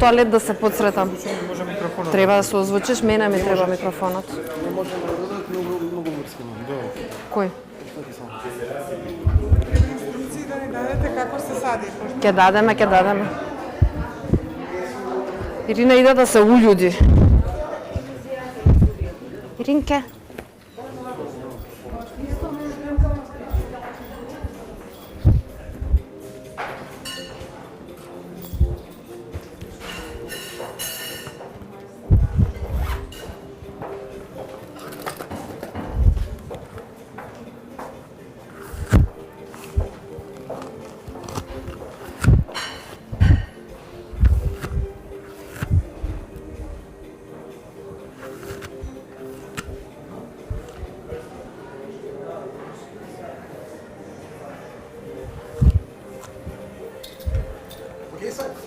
тоалет да се подсретам. Може микрофонот. Треба да се озвучиш, мене ми треба микрофонот. Не може да дадат многу врски нам. Добро. Кој? Инструкции да ни дадете како се сади. Ќе дадеме, ќе дадеме. Ирина иде да се уљуди. Иринке.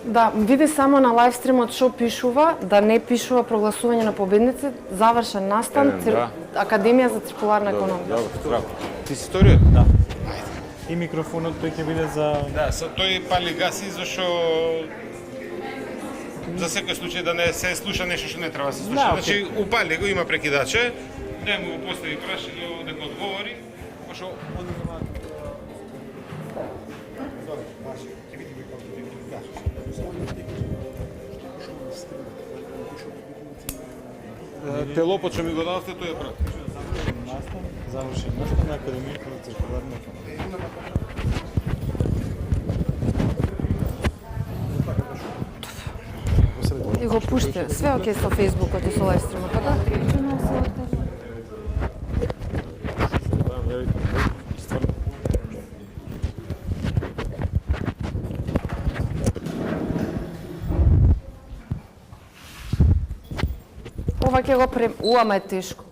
Да, види само на лайв стримот што пишува, да не пишува прогласување на победници, завршен настан, Академија за циркуларна економија. Добро, здраво. Ти си вториот? Да. И микрофонот тој ќе биде за... Да, тој пали гаси зашто за секој случај да не се слуша нешто што не треба да се слуша. Да, Значи, упали го, има прекидаче, не му го постави прашање дека одговори, пошто телопот што ми го дадовте, тој е прат. Завршен настан на Академијата за циркуларна економија. И го пушти. Све окей со фејсбукот и со лайв стримот, да? Ова ќе го прем... Ама е тешко.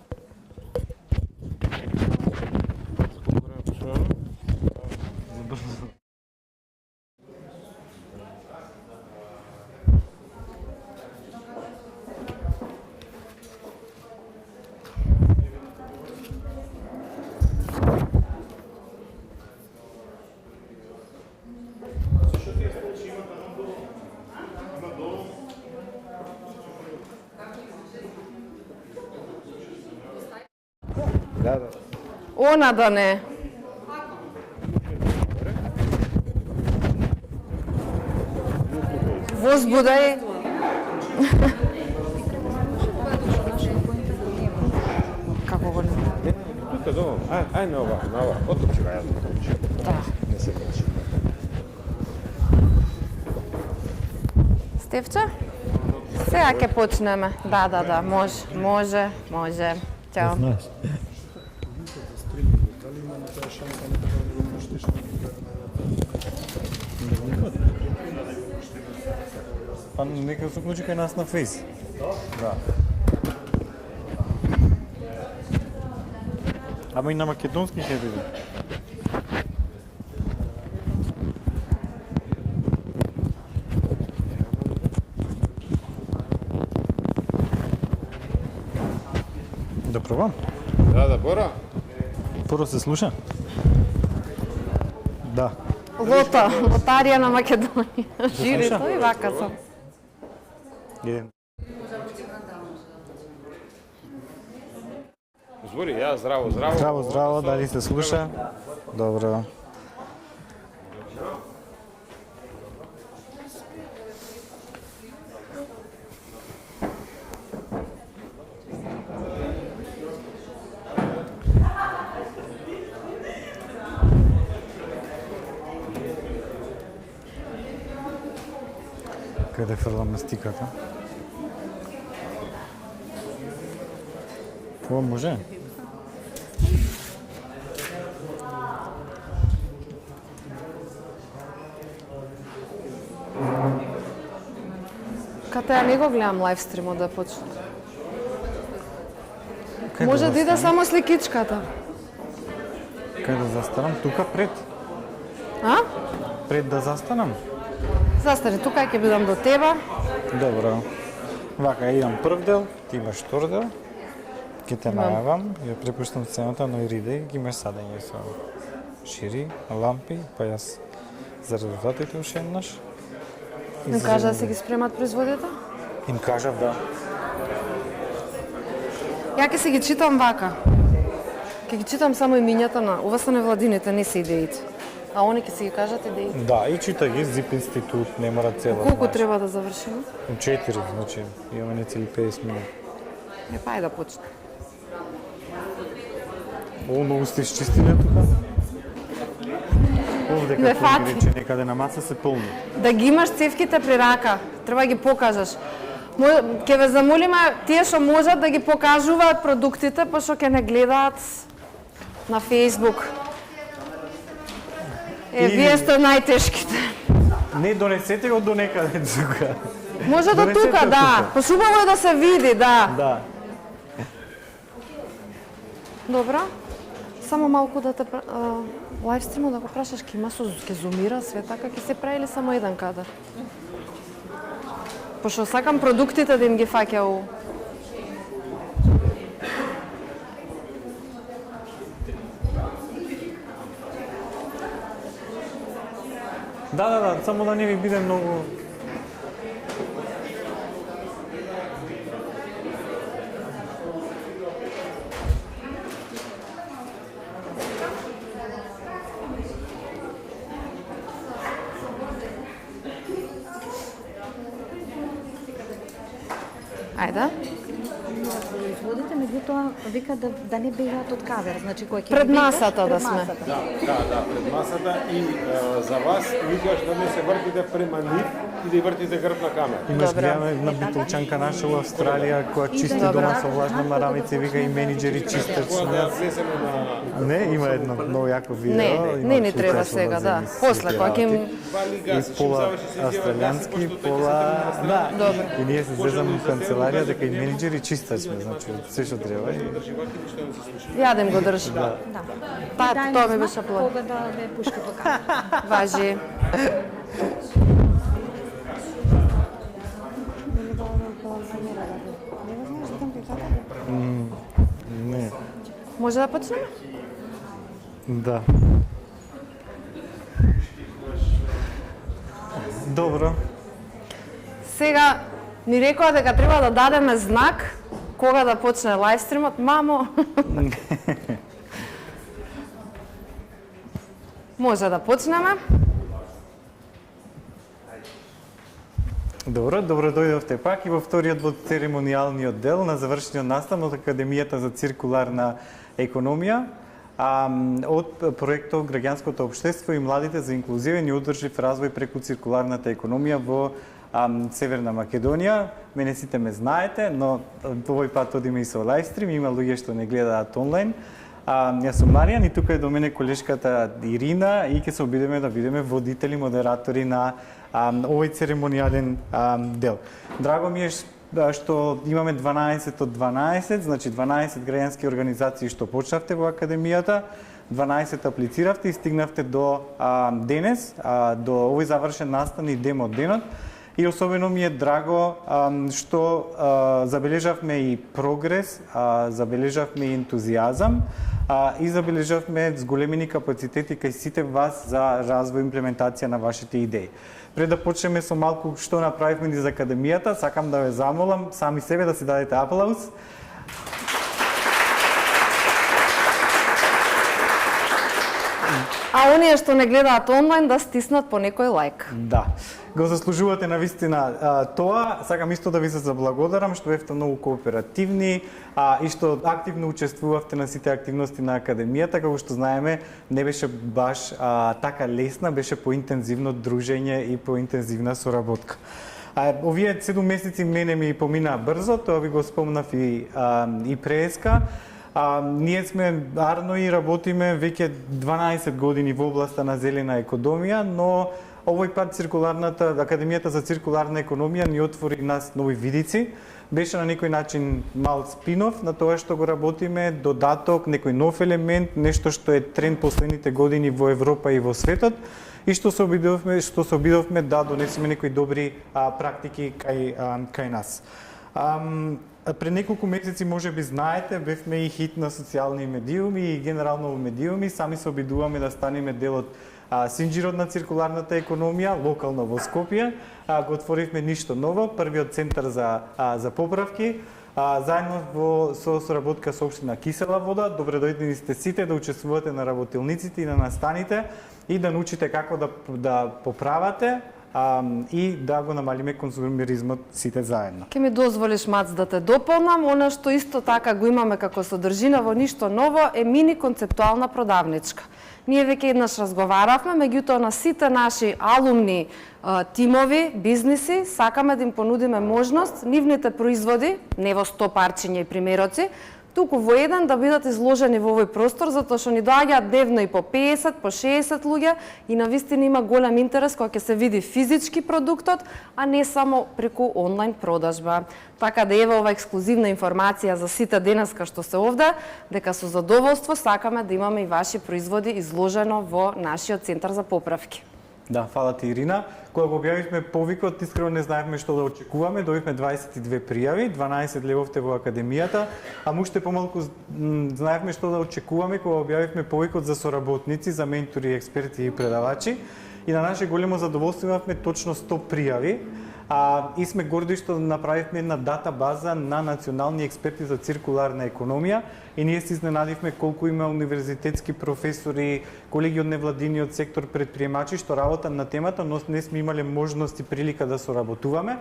Да. Она да не. Возбудај. Како го не? Тука долу. Ај на ова. Отопчи га јас. Да. Не се мечи. Стефче? Сега ќе почнеме. Да, може. Чао. Знаеш. Дали има на таа шанса некој да го пуштиш? Па нека се уклучи кај нас на фейс. Да. Ама и на македонски ќе биде. Да пробам? Да, Бора. Прво се слуша? Да. Лотарија на Македонија. Жири, тој вака сам. Еден. Збори, ја, здраво. Здраво, дали се слуша? Добро. Каде фрламе стиката? Ова може? Ката ја не го гледам лайв стримот да почне. Кај Може да иде застанам? само сликичката. Кај да застанам? Тука пред? А? Пред да застанам? Застани, тука ќе бидам до тебе. Добро. Вака, имам прв дел, ти имаш втор дел. Ке те најавам, ја препуштам сцената, но и риде, ги имаш садење со шири, лампи, па јас за резултатите уште еднаш. Не кажа да се ги спремат производите? Им кажав да. Ја ќе се ги читам вака. Ќе ги читам само имињата на ова се невладините, не се идеите. А они ќе се ги кажат идеите. Да, и чита ги ЗИП институт, не мора цела. Колку треба да завршиме? 4, значи имаме нецели 50 минути. Па ајде да почне. О, многу сте изчистиле тука. Овде Ме како фати. рече некаде на маса се полни. Да ги имаш цевките при рака, треба да ги покажеш. Ќе ве замолиме тие што можат да ги покажуваат продуктите, пошто ќе не гледаат на Facebook. Вие сте најтешките. Не, донесете го до некаде тука. Може до Донесете тука, го да. тука. Пошубаво е да се види, да. Да. Добро. Само малку да те лайвстримот да го прашаш, ќе има ќе зумира све така, ќе се прави или само еден кадар? Пошто сакам продуктите да им ги фаќа у... Да, само да не ви биде многу... Ајде. Производите, меѓутоа вика да не бегаат од кадер, значи кој ќе Пред ги викаш, масата да пред сме. масата. Да, пред масата и за вас викаш да не се вртите према нив и да ја вртите грб на камера. Имаш Добре. гледаме една битолчанка наша во Австралија која чисти Добре. дома со влажна марамица и вика и менеджери чистач. Кога да ја внесеме на Не, има едно многу јако видео. Не, има не треба случај со сега, да. базени После, кога ќе им... два И лига се пола заврши се изјава австралијански, гаси, пола... Да, Добре. и ние се зезаме у канцеларија дека и менеджери чистач сме, значи се што треба. Јадем го држи. Да. Па, Дај тоа ми ми знак беше план. кога да ме пушка по камера. Важи. Не, Може да почнеме? да. Добро. Сега ни рекоа дека треба да дадеме знак кога да почне лајвстримот. Мамо. Може да почнеме. Добро дојдовте пак и во вториот во церемонијалниот дел на завршениот настан од Академијата за циркуларна економија од проектот Граѓанското општество и младите за инклузивен и одржлив развој преку циркуларната економија во Северна Македонија. Мене сите ме знаете, но овој пат одиме и со лајвстрим, има луѓе што не гледаат онлайн. Јас сум Маријан и тука е до мене колешката Ирина и ќе се обидеме да бидеме водители, модератори на овој церемонијален дел. Драго ми е што имаме 12 од 12, значи 12 граѓански организации што почнавте во Академијата, 12 аплициравте и стигнавте до денес, до овој завршен настан и демо денот. И особено ми е драго што забележавме и прогрес, забележавме и ентузијазам и забележавме зголемени капацитети кај сите вас за развој и имплементација на вашите идеи. Пред да почнеме со малку што направивме низ Академијата, сакам да ве замолам сами себе да си дадете аплауз. А оние што не гледаат онлайн да стиснат по некој лайк. Да, го заслужувате на вистина тоа. Сакам исто да ви се заблагодарам што бевте многу кооперативни и што активно учествувавте на сите активности на Академијата, како што знаеме, не беше баш така лесна, беше поинтензивно дружење и поинтензивна соработка. Овие 7 месеци мене ми поминаа брзо, тоа ви го спомнав и преска. Ние сме арно и работиме веќе 12 години во областа на зелена економија, но овој пат Академијата за циркуларна економија ни отвори нас нови видици. Беше на некој начин мал спинов на тоа што го работиме, додаток, некој нов елемент, нешто што е тренд последните години во Европа и во светот и што се обидовме да донесеме некои добри практики кај нас. Пред неколку месеци, може би знаете, бевме и хит на социјални медиуми и генерално во медиуми, сами се обидуваме да станеме дел од Синџирот на циркуларната економија, локално во Скопје, го отворивме ништо ново, првиот центар за поправки, заедно со соработка со општина Кисела вода. Добре дојдени сте сите да учествувате на работилниците и на настаните и да научите како да поправате и да го намалиме конзумеризмот сите заедно. Ке ми дозволиш, Мац, да те дополнам, она што исто така го имаме како содржина во ништо ново е мини концептуална продавничка. Ние веќе еднаш разговаравме, меѓутоа на сите наши алумни тимови, бизниси, сакаме да им понудиме можност нивните производи, не во 100 парчиња и примероци, туку во еден да бидат изложени во овој простор, затоа што ни доаѓаат дневно и по 50, по 60 луѓе и навистина има голем интерес кога ќе се види физички продуктот, а не само преку онлайн продажба. Така да ева ова ексклузивна информација за сите денеска што се овде, дека со задоволство сакаме да имаме и ваши производи изложено во нашиот центар за поправки. Да, фала ти, Ирина. Кога го објавивме повикот, искрено не знаевме што да очекуваме. Добивме 22 пријави, 12 левовте во академијата, а уште помалку знаевме што да очекуваме кога објавивме повикот за соработници, за ментори, експерти и предавачи. И на наше големо задоволство имавме точно 100 пријави. И сме горди што направивме една дата база на национални експерти за циркуларна економија и ние се изненадивме колку има универзитетски професори, колеги од невладиниот сектор, предприемачи што работат на темата, но не сме имале можност и прилика да соработуваме.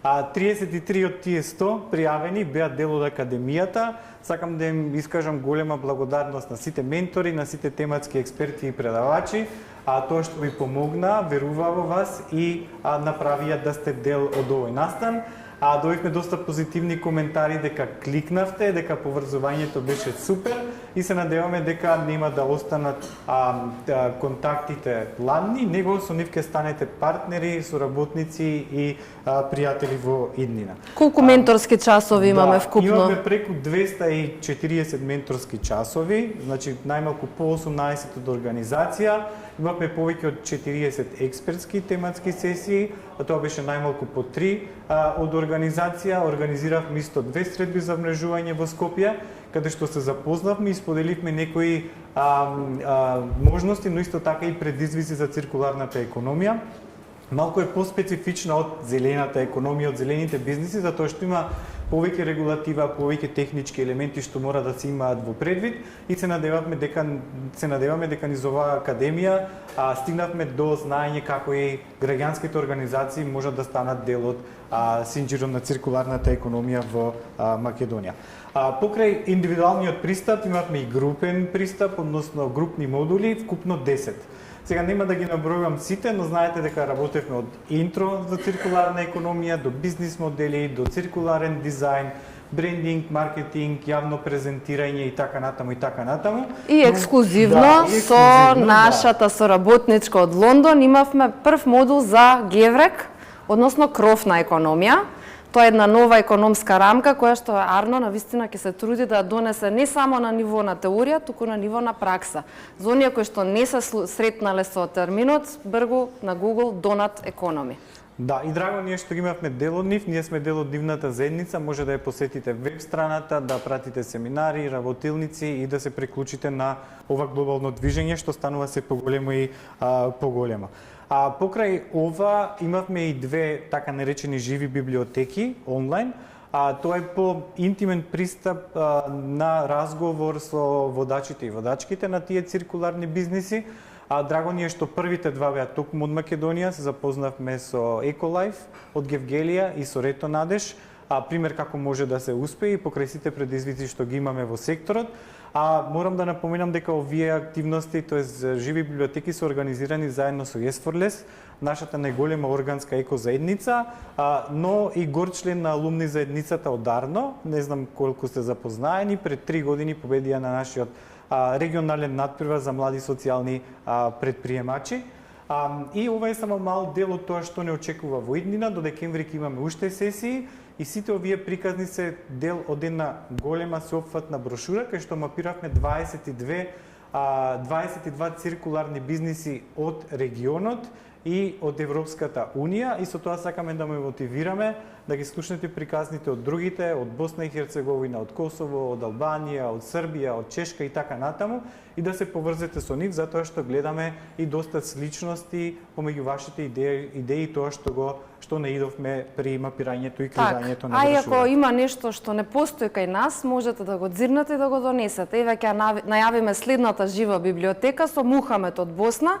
33 од тие 100 пријавени беа дел од академијата. Сакам да им искажам голема благодарност на сите ментори, на сите тематски експерти и предавачи, тоа што ви помогна, верува во вас и направија да сте дел од овој настан. Добивме доста позитивни коментари дека кликнавте, дека поврзувањето беше супер и се надеваме дека нема да останат контактите ладни, него со нив ќе станете партнери, соработници и пријатели во иднина. Колку менторски часови имаме вкупно? Имаме преку 240 менторски часови, значи најмалку по 18 од организација. Имавме повеќе од 40 експертски тематски сесии, а тоа беше најмалку по 3 од организација. Организиравме исто 2 средби за вмрежување во Скопје, каде што се запознавме и споделивме некои можности, но исто така и предизвици за циркуларната економија. Малку е поспецифична од зелената економија, од зелените бизниси, затоа што има повеќе регулатива, повеќе технички елементи што мора да се имаат во предвид и се надеваме дека низ оваа академија стигнавме до знаење како и граѓанските организации можат да станат дел од синџирот на циркуларната економија во Македонија. Покрај индивидуалниот пристап имавме и групен пристап, односно групни модули, вкупно 10. Сега нема да ги набројувам сите, но знаете дека работевме од интро за циркуларна економија, до бизнис модели, до циркуларен дизајн, брендинг, маркетинг, јавно презентирање и така натаму и така натаму. И ексклузивно со нашата соработничка од Лондон имавме прв модул за геврек, односно кровна економија. Тоа е една нова економска рамка која што Арно навистина ќе се труди да ја донесе не само на ниво на теорија, туку на ниво на пракса. За оние кои што не се сретнале со терминот, бргу на Google Donut Economy. Да, и драго ние што ги имавме дел од нив, ние сме дел од нивната заедница, може да ја посетите веб страната, да пратите семинари, работилници и да се приклучите на ова глобално движење што станува се поголемо и поголемо. Покрај ова имавме и 2 така наречени живи библиотеки онлайн. Тоа е по интимен пристап на разговор со водачите и водачките на тие циркуларни бизниси. Драго ни е што првите 2 беа токму од Македонија, се запознавме со Еколайф од Гевгелија и со Рето Надеж, пример како може да се успее и покрај сите предизвици што ги имаме во секторот. Морам да напоменам дека овие активности, тоест живи библиотеки, се организирани заедно со Есфорлес, нашата најголема органска екозаедница, но и горчлен на алумни заедницата од Арно. Не знам колку сте запознаени, пред 3 години победија на нашиот регионален надпревар за млади социјални предприемачи. И ова е само мал дел од тоа што не очекува во иднина. До декември ќе имаме уште сесии и сите овие приказни се дел од една голема сеопфатна брошура кај што мапиравме 22 циркуларни бизниси од регионот и од Европската Унија, и со тоа сакаме да ме мотивираме да ги слушнете приказните од другите, од Босна и Херцеговина, од Косово, од Албанија, од Србија, од Чешка и така натаму, и да се поврзете со нив, затоа што гледаме и доста сличности помеѓу вашите идеи, тоа што не идовме при мапирањето и креирањето на брошура. А ако брошура. има нешто што не постои кај нас, можете да го дзирнете и да го донесете. Еве ќе најавиме следната жива библиотека со Мухамед од Босна,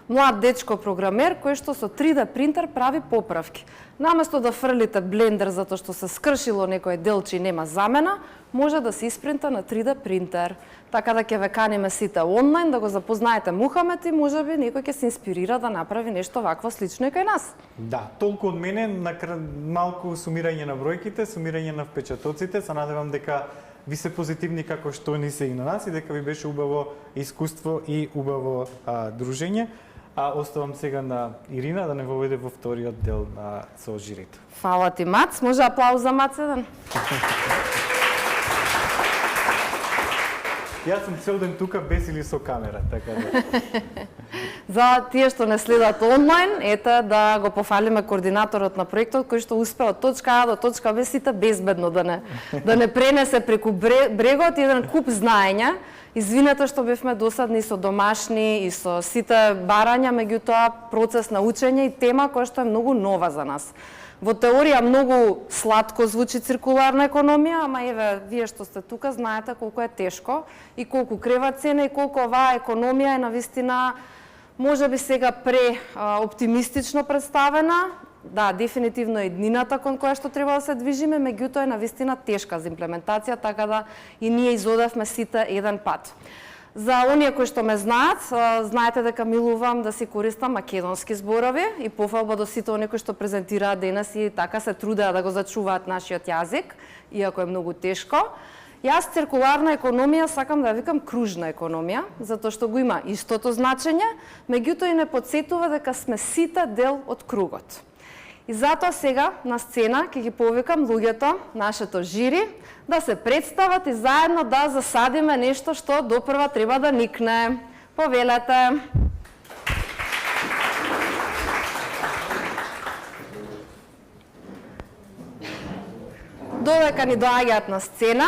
млад дечко програмер кој што со 3D принтер прави поправки. Наместо да фрлите блендер затоа што се скршило некој делче и нема замена, може да се испринта на 3D принтер. Така да ќе ве каниме сите онлайн да го запознаете Мухамед и можеби некој ќе се инспирира да направи нешто вакво слично и кај нас. Да, толку од мене, малку сумирање на бројките, сумирање на впечатоците, се надевам дека ви се позитивни како што ни се и на нас и дека ви беше убаво искуство и убаво дружење. Оставам сега на Ирина да не воведе во вториот дел со жирито. Фала ти, Мац. Може аплауз за Мац еден? Јас сум цел ден тука без или со камера, така да. За тие што не следат онлайн, ете да го пофалиме координаторот на проектот кој што успеа од точка А до точка Б сите безбедно да не пренесе преку брегот еден куп знаења. Извинете што бевме досадни со домашни и со сите барања, меѓутоа процес на учење и тема која што е многу нова за нас. Во теорија многу сладко звучи циркуларна економија, ама еве, вие што сте тука знаете колку е тешко и колку крева цена и колку оваа економија е навистина можеби сега оптимистично представена. Да, дефинитивно е еднината кон која што треба да се движиме, меѓутоа е навистина тешка за имплементација, така да и ние изодевме сите еден пат. За оние кои што ме знаат, знаете дека милувам да си користам македонски зборови и пофалба до сите оние кои што презентираат денес и така се трудеа да го зачуваат нашиот јазик, иако е многу тешко. Јас циркуларна економија сакам да викам кружна економија, затоа што го има истото значење, меѓутоа и не потсетува дека сме сите дел од кругот. И затоа сега на сцена ќе ги повикам луѓето, нашето жири, да се представат и заедно да засадиме нешто што допрва треба да никне. Повелете. Додека ни доаѓаат на сцена,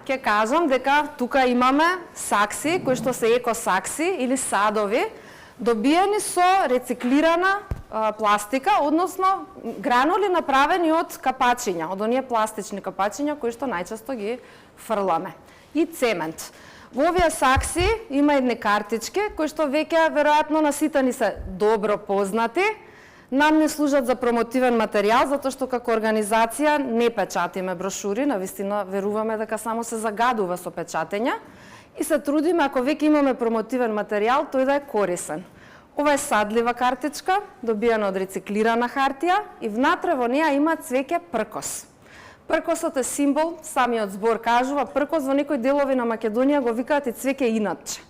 ќе кажам дека тука имаме сакси, кои што се еко-сакси или садови, добиени со рециклирана пластика, односно гранули направени од капачиња, од оние пластични капачиња кои што најчесто ги фрламе. И цемент. Во овие сакси има едни картички кои што веќе веројатно на сите ни се добро познати. Нам не служат за промотивен материјал, затоа што како организација не печатиме брошури, навистина веруваме дека само се загадува со печатење и се трудиме ако веќе имаме промотивен материјал, тој да е корисен. Ова е садлива картичка, добиена од рециклирана хартија и внатре во неа има цвеќе пркос. Пркосот е символ, самиот збор кажува, пркос во некои делови на Македонија го викаат и цвеќе иначе.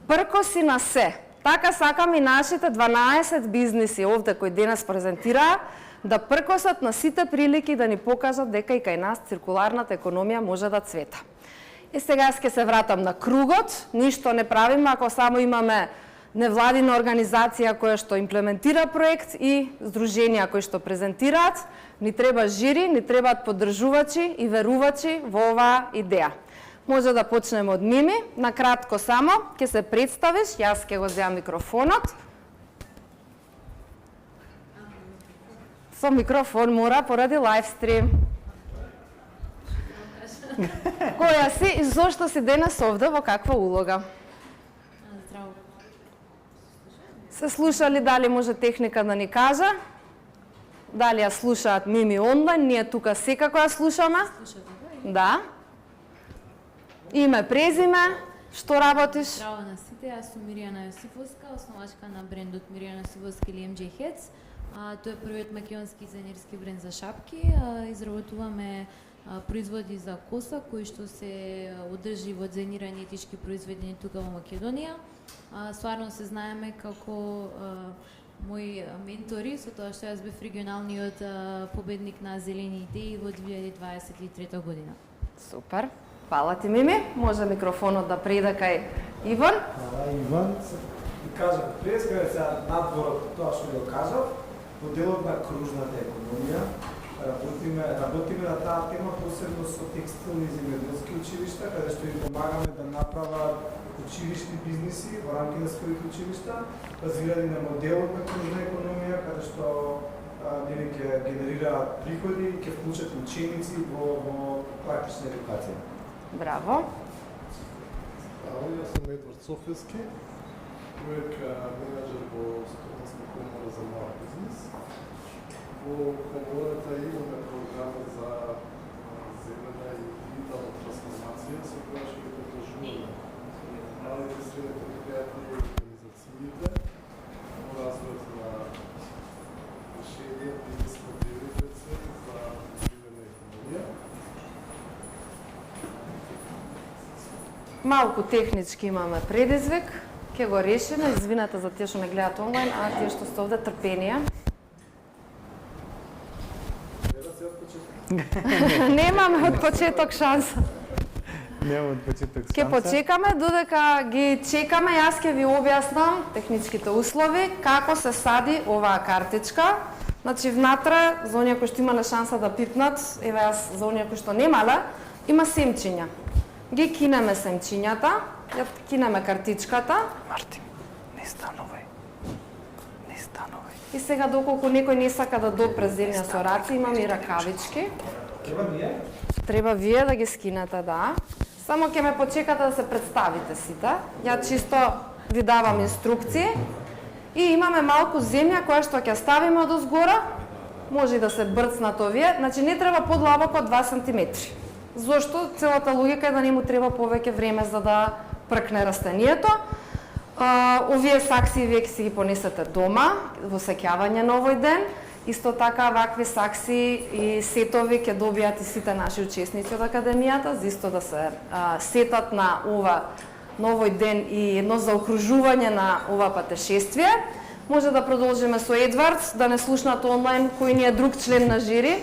Пркоси на се. Така сакам и нашите 12 бизниси овде кои денес презентираа, да пркосат на сите прилики да ни покажат дека и кај нас циркуларната економија може да цвета. И сега ќе се вратам на кругот, ништо не правиме ако само имаме невладина организација која што имплементира проект и здруженија кои што презентираат, ни треба жири, ни требаат поддржувачи и верувачи во оваа идеја. Може да почнеме од Мими, на кратко само, ќе се представиш, јас ќе го земам микрофонот. Со микрофон мора поради лайвстрим. Која си и зошто си денес овде, во каква улога? Здраво. Се слушали, дали може техника да ни кажа? Дали ја слушаат Мими онлайн, ние тука секако ја слушаме? Да. Име, презиме, што работиш? Здраво на сите, јас сум Миријана Јосифовска, основачка на брендот Миријана Јосифовска или MJ Heads. Тој е првиот македонски дизајнерски бренд за шапки. Изработуваме производи за коса кои што се одрживо дизајнирани етички произведени тука во Македонија. Стварно се знаеме како мои ментори, со тоа што јас бев регионалниот победник на Зелени идеи во 2023 година. Супер. Фала ти, Мими. Може микрофонот да преда кај Иван. Хвала, Иван. ви кажав пред, каде сега надворот тоа што го кажав, во делот на кружната економија, работиме на таа тема, посебно со текстилни и земјоделски училишта, каде што им помагаме да направат училишни бизниси во рамки на своите училишта, базирани на моделот на кружна економија, каде што нели ќе генерираат приходи и ќе вклучат ученици во практична едукација. Браво. Јас сум Едвард Софијски, човек менеджер во Студентска комора за мал бизнис. Во комората имаме програма за зелена и дигитална трансформација, со која што ги поддржуваме малите и средни предпријатија и организациите во развојот на решенија, бизнис модели за зелена економија. Малку технички имаме предизвик, ќе го решиме, извинете за тие што не гледаат онлайн, а тие што сте овде трпение. Немаме од почеток шанса. Нема од почеток шанса. Ќе почекаме, додека ги чекаме, јас ќе ви објаснам техничките услови, како се сади оваа картичка. Значи, внатре, за оние кои што имале шанса да пипнат, еве јас за оние кои што немале, има семчиња. Ги кинеме семчињата, ја кинеме картичката. Мартин, не станувај. Не станувај. И сега, доколку некој не сака да допре земја со раце, имаме и ракавички. Треба вие да ги скинете, да. Само ќе ме почекате да се представите сите. Ја чисто ви давам инструкции. И имаме малку земја која што ќе ставиме од озгора. Може и да се брцнат овие. Значи не треба подлабоко од 2 см. Зошто? Целата логика е да не му треба повеќе време за да пркне растението. Овие сакси вие ќе си ги понесете дома во сеќавање на овој ден. Исто така вакви сакси и сетови ќе добијат и сите наши учесници од академијата, за исто да се сетат на ова на овој ден и едно заокружување на ова патешествие. Може да продолжиме со Едвард, да не слушнат онлайн кој ни е друг член на жири.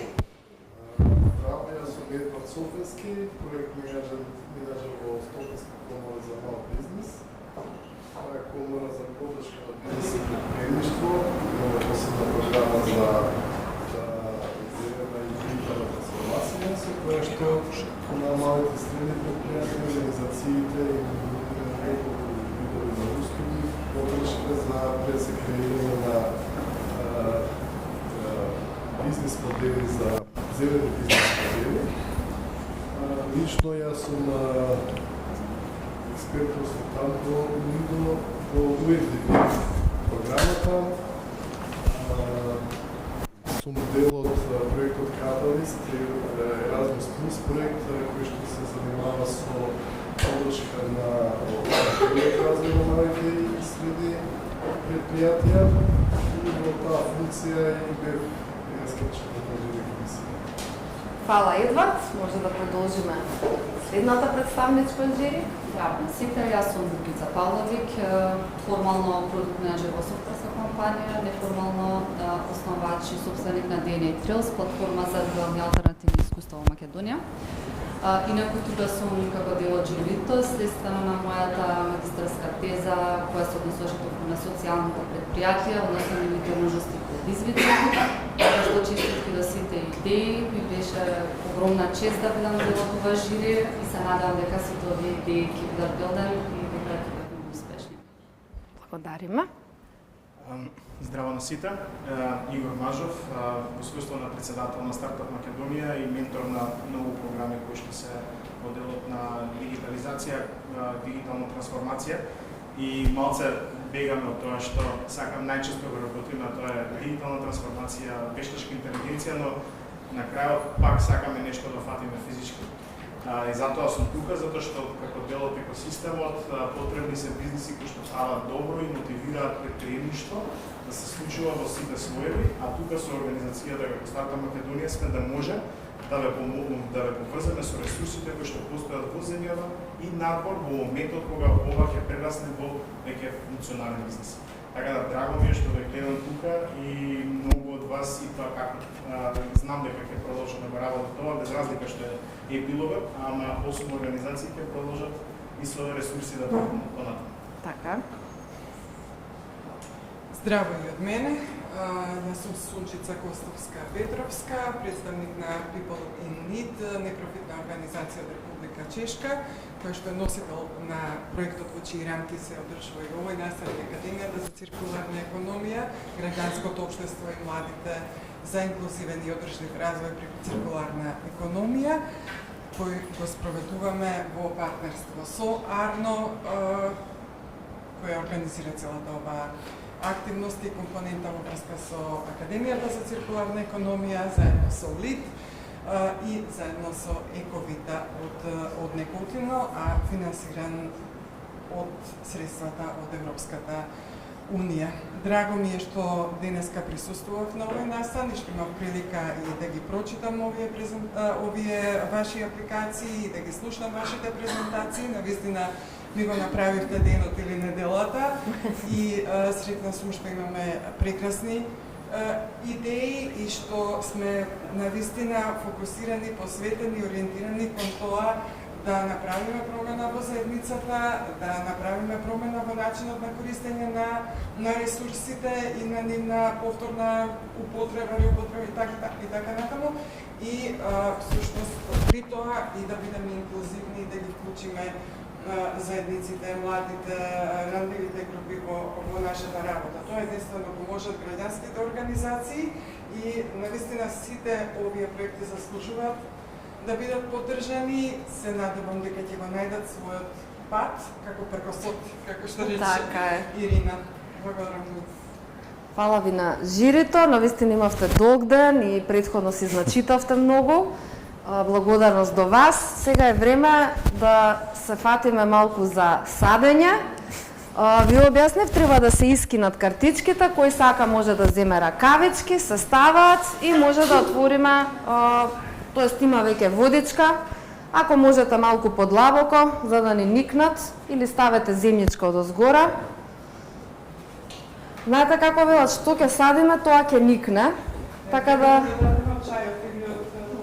Здраво, јас сум Едвард Софијски, проект менеджер во Студентска комора за мал бизнис. Тоа е комора за поддршка на бизнис и предприемништво, посебна програма за зелена и дигитална трансформација, со која што на малите и средни предпријатија, организациите и неколку видови на услуги поддршка за креирање на бизнис модели за зелени бизнис модели. Лично јас сум експерт консултант во UNDP програмата. Сум дел од проектот Catalyst, Erasmus Plus проект кој што се занимава со поддршка на развој на малите и средни предпријатија и во таа функција и бев скечен на комисија. Фала, Едвард. Може да продолжиме следната представничка од жири. Здраво на сите, јас сум Дукица Павловик, формално продукт менеджер во софтверска компанија, неформално основач и собственик на DNA Trails, платформа за дуални алтернативни искуства во Македонија. Инаку тука сум како дел од жирито, следствено на мојата магистарска теза, која се однесуваше токму на социјалните предпријатија, односно нивните можности и предизвици. Што честитки до сите идеи, ми беше огромна чест да бидам дел од ова жири и се надевам дека сите овие идеи ќе бидат билдени и дека ќе бидат многу успешни. Благодариме. Здраво на сите, Игор Мажов, во својство на председател на Стартап Македонија и ментор на многу програми кои што се во делот на дигитализација, дигитална трансформација и малце бегаме од тоа што сакам најчесто го работим, а тоа е дигитална трансформација, вештачка интелигенција, но на крајот пак сакаме нешто да фатиме физички. И затоа сум тука, затоа што како дел од екосистемот потребни се бизниси кои што прават добро и мотивираат предприемништво да се случува во сите слоеви, а тука со организацијата како Стартап Македонија сме да може да ве помогнем, да ве поврземе со ресурсите кои што постојат во земјава и напор во моментот кога ова ќе прерасне во веќе функционален бизнес. Така да драго ми е што ве гледам тука и многу од вас и тоа како знам дека ќе продолжат да го работат тоа без разлика што е епилогот, ама 8 организации ќе продолжат и со ресурси да помогнат понатаму. Така. Здраво и од мене. Јас сум Сунчица Костовска-Петровска, представник на People in Need, непрофитна организација од Република Чешка, која што е носител на проектот во чии рамки се одржува и овој настан Академијата за циркуларна економија, граѓанското општество и младите за инклузивен и одржлив развој преку циркуларна економија, кој го спроведуваме во партнерство со Арно, која организира целата оваа активности и компонента во врска со Академијата за циркуларна економија, заедно со ЛИД и заедно со Ековита од Неколтино, а финансиран од средствата од Европската Унија. Драго ми е што денеска присуствував на овој настан и што имав прилика и да ги прочитам овие ваши апликации и да ги слушам вашите презентации. Навистина ми го направивте денот или неделата и сретна сум што имаме прекрасни идеи и што сме навистина фокусирани, посветени, ориентирани кон тоа да направиме промена во заедницата, да направиме промена во начинот на користење на ресурсите и на нивна повторна употреба и така натаму. И всушност при тоа и да бидеме инклузивни и да ги вклучиме заедниците, младите, рандливите групи во нашата работа. Тоа единствено го можат граѓанските организации и навистина сите овие проекти заслужуваат да бидат поддржани. Се надевам дека ќе го најдат својот пат како пркосот, како што рече Ирина. Благодарам. Фала ви на жирито, навистина имавте долг ден и претходно си значитавте многу. Благодарност до вас. Сега е време да се фатиме малку за садење. Ви објаснив, треба да се искинат картичките, кој сака може да земе ракавички, се ставаат и може да отвориме, тоест има веќе водичка. Ако можете малку подлабоко, за да не никнат, или ставете земјичка одозгора. Знаете како велат, што ќе садиме, тоа ќе никне. Така да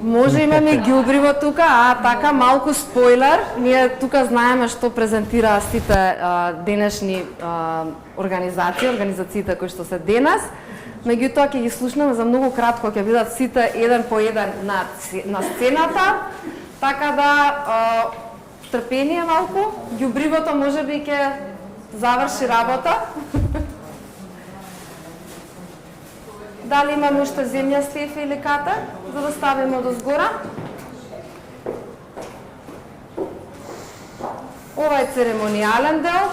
може имаме ѓубриво тука, така малку спойлер. Ние тука знаеме што презентираа сите денешни организациите кои што се денес. Меѓутоа ќе ги слушнеме за многу кратко, ќе бидат сите еден по еден на сцената. Така да трпение малку, ѓубривото можеби ќе заврши работа. Дали имаме уште земја, Стефи или Ката, за да ставиме одозгора? Ова е церемонијален дел.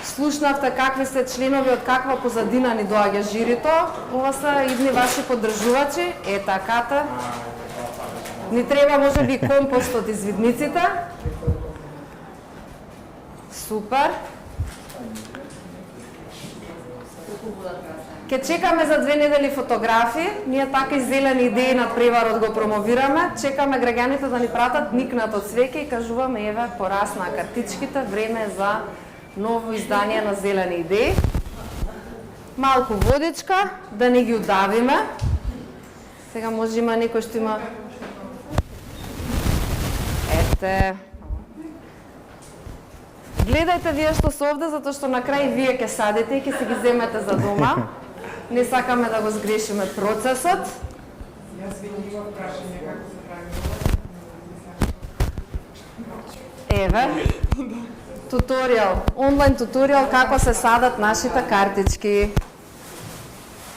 Слушнавте какви се членови, од каква позадина ни доаѓа жирито. Ова се идни ваши поддржувачи. Ета Ката. Ни треба можеби компост од извидниците. Супер. Ке чекаме за 2 недели фотографии, ние така и зелени идеи над преварот го промовираме, чекаме граѓаните да ни пратат никнат од свеќе и кажуваме еве порасна картичките, време е за ново издание на зелени идеи. Малку водичка, да не ги удавиме. Сега може има некој што има... Ете... Гледајте вие што се овде, затоа што на крај вие ќе садите и ќе се ги земете за дома. Не сакаме да го сгрешиме процесот. Јас ви имам прашање како се прави. Еве. Туторијал, онлайн туторијал како се садат нашите картички.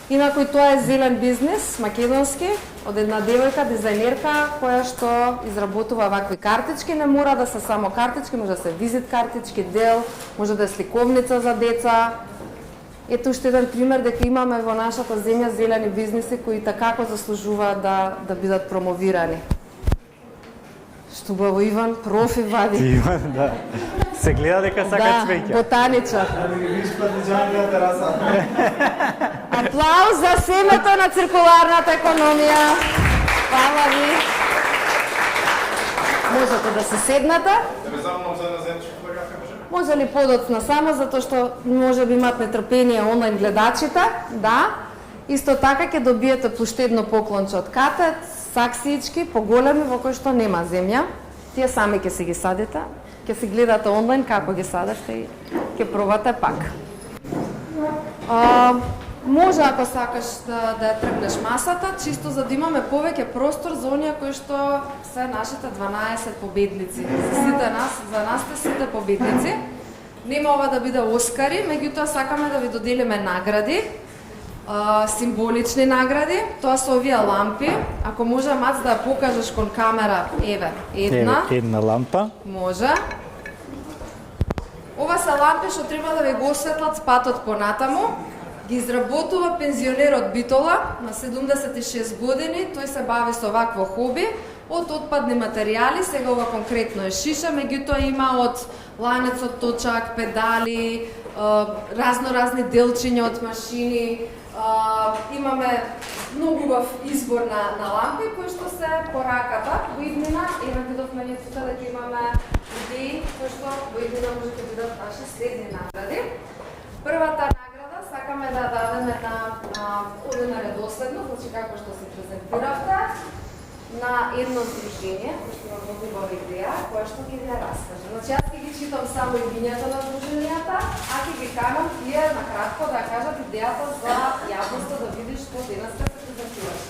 Инаку тоа е зелен бизнис, македонски, од една девојка, дизајнерка, која што изработува вакви картички. Не мора да се само картички, може да се визит картички, дел, може да е сликовница за деца. Ето уште еден пример дека имаме во нашата земја зелени бизниси кои такако заслужуваат да бидат промовирани. Што баво Иван, профи вади. Иван, да. Се гледа дека сака цвеќа. Да, ботаничар. Аплауз за семето на циркуларната економија. Фала ви. Можете да се седнете. Може ли подоцна само, затоа што може би имат нетрпение онлайн гледачите, да. Исто така ќе добиете поштедно поклонче од Катет, саксиички, поголеми во кои што нема земја. Тие сами ќе си ги садите, ќе си гледате онлайн како ги садете и ќе пробате пак. Може, ако сакаш да ја тргнеш масата, чисто за да имаме повеќе простор за оние кои што се нашите 12 победници. За нас сте сите победници. Нема ова да биде Оскари, меѓутоа сакаме да ви доделиме награди, символични награди. Тоа се овие лампи. Ако може, Мац, да ја покажеш кон камера, еве, една лампа. Може. Ова се лампи што треба да ви го осветлат патот понатаму. Ги изработува пензионер од Битола на 76 години. Тој се бави со вакво хоби од отпадни материјали. Сега ова конкретно е шиша, меѓутоа има од ланецот, точак, педали, разни делчиња од машини. Имаме многу убав избор на лампи кои што се пораката во иднина. Еве видовме ние тука дека имаме идеи кои што во иднина може да бидат наши следни награди. Првата награда сакаме да дадеме одеме редоследно, значи како што се презентиравте, на едно здружение, кој што има многу убава идеја, која што ќе ви ја раскаже. Значи јас ќе ги читам само имињата на здруженијата, а ќе ги канам тие на кратко да кажат идејата за јавноста да видиш што денеска се презентираш.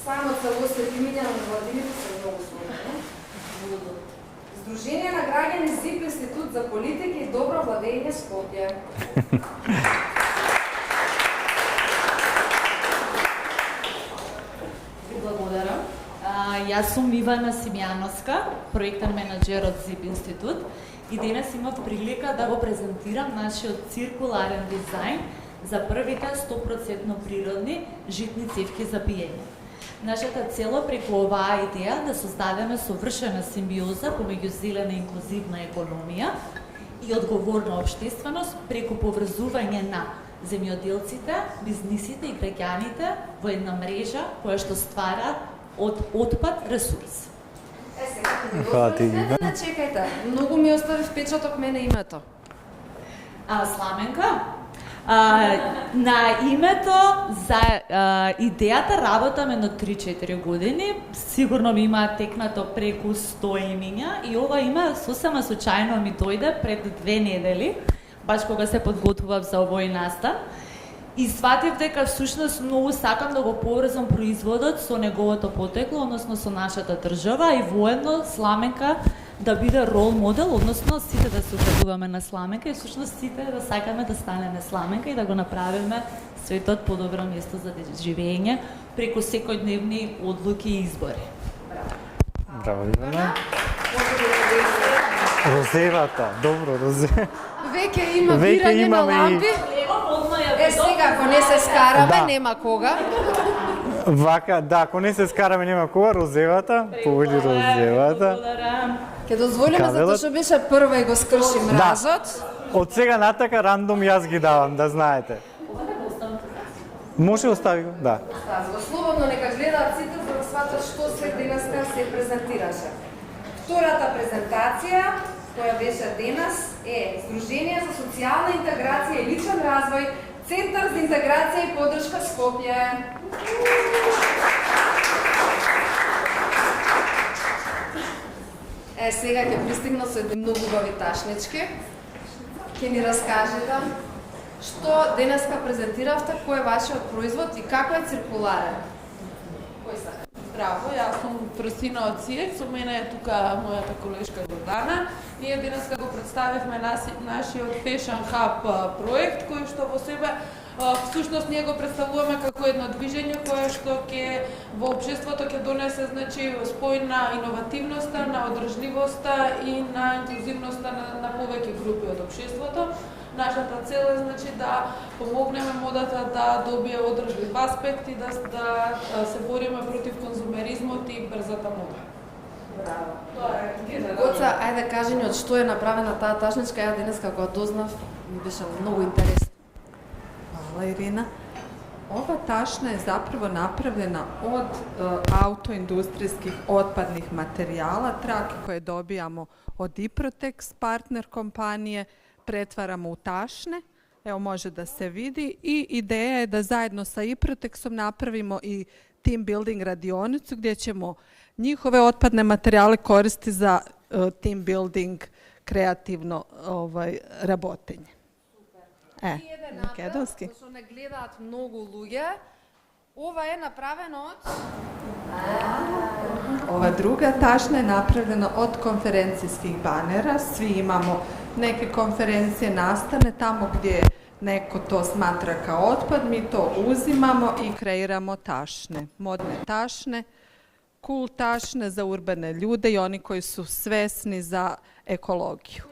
Само целост имиња на владините се многу сложни. Здружение на граѓани ЗИП Институт за политика и добро владење Скопје. Благодарам. Јас сум Ивана Симјановска, проектен менаџер од ЗИП Институт и денес имав прилика да го презентирам нашиот циркуларен дизајн за првите 100% природни житни цевки за пиење. Нашата цел преку оваа идеја да создадеме совршена симбиоза помеѓу зелена и инклузивна економија и одговорна општественост преку поврзување на земјоделците, бизнисите и граѓаните во една мрежа која што ствара од отпад ресурс. Сега ќе ви дозволите, чекајте, многу ми остави впечаток мене името. Сламенка? На името за идејата работам едно 3-4 години. Сигурно ми има текнато преку 100 имиња и ова име сосема случајно ми дојде пред 2 недели, баш кога се подготвував за овој настан. И сватив дека всушност многу сакам да го поврзам производот со неговото потекло, односно со нашата држава и воедно Сламенка да биде рол модел, односно сите да се упатуваме на Сламенка и всушност сите да сакаме да станеме Сламенка и да го направиме светот подобро место за живење преку секојдневни одлуки и избори. Браво, Ивана. Розевата, добро, розевата. Веќе има бирање на лампи. Сега, ако не се скараме, нема кога. Вака, да, ако не се скараме, нема кога, розевата, повели розевата. Ке дозволиме затоа што беше прва и го скрши мразот. Од сега натака рандом јас ги давам, да знаете. Може остави го, да. Остави го слободно, нека гледаат сите за да сватат што се денеска се презентираше. Втората презентација која беше денес е Здружение за социјална интеграција и личен развој, Центар за интеграција и поддршка Скопје. Сега ќе пристигна со едни многу убави ташнички. Ќе ни раскажете што денеска презентиравте, кој е вашиот производ и како е циркуларен. Кој сака? Здраво, јас сум Фрсина од ЦИЕК, со мене е тука мојата колешка Гордана. Ние денеска го представивме нашиот Fashion Hub проект, кој што во себе всушност ние го представуваме како едно движење кое што ќе во општеството ќе донесе значи спој на иновативноста, на одржливоста и на инклузивноста на повеќе групи од општеството. Нашата цел е значи да помогнеме модата да добие одржлив аспект и да се бориме против конзумеризмот и брзата мода. Браво. Гоца, ајде кажи ни од што е направена таа ташничка, ја денеска кога дознав, ми беше многу интересно. Hvala Irina. Ova tašna je zapravo napravljena od autoindustrijskih otpadnih materijala, trake koje dobijamo od Iprotex partner kompanije, pretvaramo u tašne, evo može da se vidi i ideja je da zajedno sa Iprotexom napravimo i team building radionicu gdje ćemo njihove otpadne materijale koristiti za team building, kreativno rabotenje. Македонски. Што не гледаат многу луѓе. Ова е направено од Ова друга ташна е направена од конференцијских банера. Сви имамо неки конференcije настане тамо gdje neko to smatra kao otpad, mi to uzimamo i kreiramo tašne, modne tašne, cool tašne za urbane ljude i oni koji su svesni za ekologiju.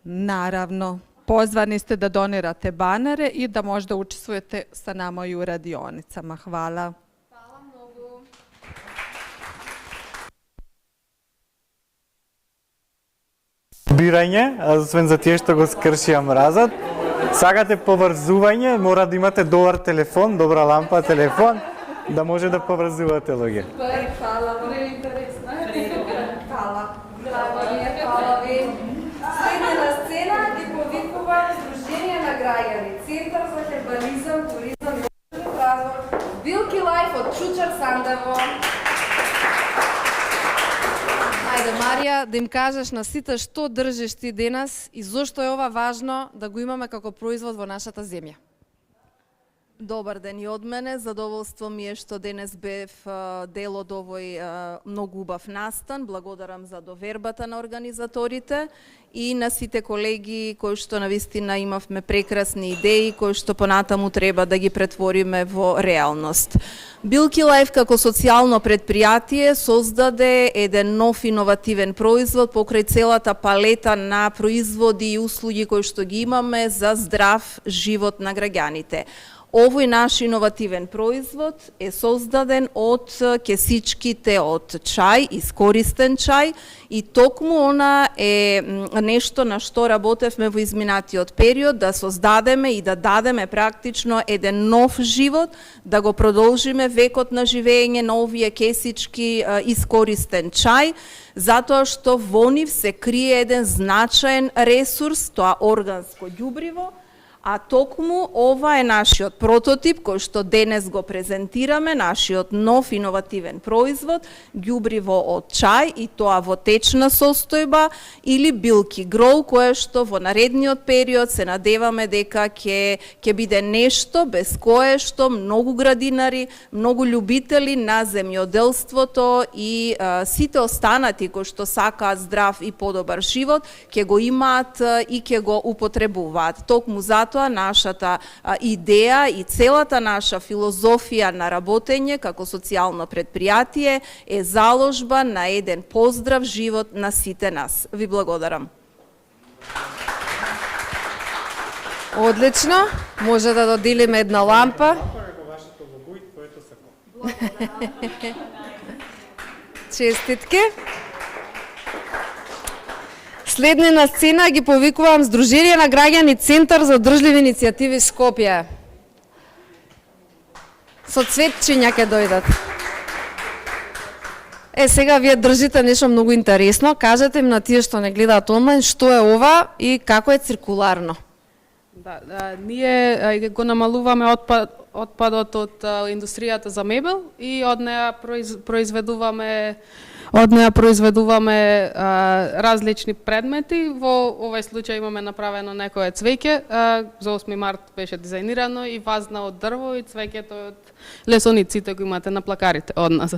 Naravno, pozvani ste da donirate banere i da možda učestvujete sa nama i u radionicama. Hvala. Бирање, освен за тие што го скршија мразот. Сакате поврзување, мора да имате добар телефон, добра лампа, телефон, да може да поврзувате луѓе. Hvala, interesno. Hvala. Hvala ви. Следна сцена ги повикувам Сдружение на граѓани, Центар за хербализам, туризам и развој, Билки Лайф од Чучар Сандево. Ајде, Марија, да им кажеш на сите што држиш ти денес и зошто е ова важно да го имаме како производ во нашата земја. Добар ден и од мене. Задоволство ми е што денес бев дел од овој многу убав настан. Благодарам за довербата на организаторите и на сите колеги кои што навистина имавме прекрасни идеи кои што понатаму треба да ги претвориме во реалност. Билки Лайф како социјално предпријатие создаде еден нов иновативен производ покрај целата палета на производи и услуги кои што ги имаме за здрав живот на граѓаните. Овој наш иновативен производ е создаден од кесичките од чај, искористен чај и токму она е нешто на што работевме во изминатиот период, да создадеме и да дадеме практично еден нов живот, да го продолжиме векот на живење на овие кесички искористен чај, затоа што во нив се крие еден значаен ресурс, тоа органско ѓубриво, а токму ова е нашиот прототип кој што денес го презентираме, нашиот нов иновативен производ, ѓубриво од чај и тоа во течна состојба или Билки Гроу, кое што во наредниот период се надеваме дека ќе биде нешто без кое што многу градинари, многу љубители на земјоделството и сите останати кои што сакаат здрав и подобар живот, ќе го имаат и ќе го употребуваат. Токму затоа нашата идеја и целата наша филозофија на работење како социјално предпријатие е заложба на еден поздрав живот на сите нас. Ви благодарам. Одлично, може да доделиме една лампа. Честитки. Следни на сцена ги повикувам Сдружение на граѓани Центар за одржливи иницијативи Скопје. Со цветчиња ќе дојдат. Сега вие држите нешто многу интересно. Кажете им на тие што не гледаат онлайн што е ова и како е циркуларно. Ние го намалуваме отпадот од индустријата за мебел и од неа произведуваме различни предмети. Во овој случај имаме направено некое цвеќе, за 8 март беше дизајнирано и вазна од дрво и цвеќето од лесониците го имате на плакарите од нас.